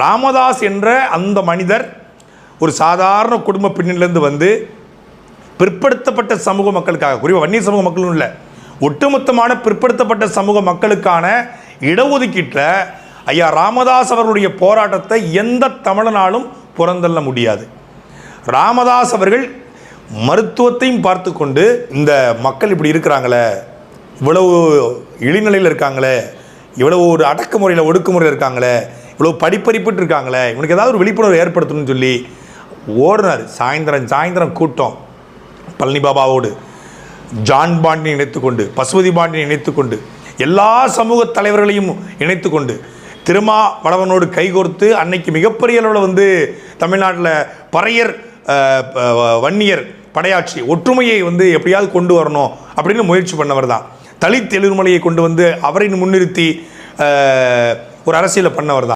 ராமதாஸ் என்ற அந்த மனிதர் ஒரு சாதாரண குடும்ப பின்னணியிலிருந்து வந்து பிற்படுத்தப்பட்ட சமூக மக்களுக்காக, குறிப்பாக வன்னிய சமூக மக்களும் இல்லை, ஒட்டுமொத்தமான பிற்படுத்தப்பட்ட சமூக மக்களுக்கான இடஒதுக்கீட்டில் ஐயா ராமதாஸ் அவர்களுடைய போராட்டத்தை எந்த தமிழனாலும் புறந்தள்ள முடியாது. ராமதாஸ் அவர்கள் மருத்துவத்தையும் பார்த்து கொண்டு இந்த மக்கள் இப்படி இருக்கிறாங்களே, இவ்வளவு இழிநிலையில் இருக்காங்களே, இவ்வளவு ஒரு அடக்குமுறையில் ஒடுக்குமுறையில் இருக்காங்களே, இவ்வளோ படிப்பறிப்பிட்டு இருக்காங்களே, இவனுக்கு ஏதாவது ஒரு விழிப்புணர்வு ஏற்படுத்தணும்னு சொல்லி ஓடினார். சாயந்தரம் கூட்டம் பழனி பாபாவோடு, ஜான் பாண்டியை இணைத்துக்கொண்டு, பசுபதி பாண்டியை இணைத்துக்கொண்டு, எல்லா சமூக தலைவர்களையும் இணைத்துக்கொண்டு திருமாவளவனோடு கைகோர்த்து அன்னைக்கு மிகப்பெரிய அளவில் வந்து தமிழ்நாட்டில் பறையர் வன்னியர் படையாட்சி ஒற்றுமையை வந்து எப்படியாவது கொண்டு வரணும் அப்படின்னு முயற்சி பண்ணவர் தான். தலித் எழுமலையை கொண்டு வந்து அவரை முன்னிறுத்தி ஒரு அரசியலை பண்ணவர் தான்.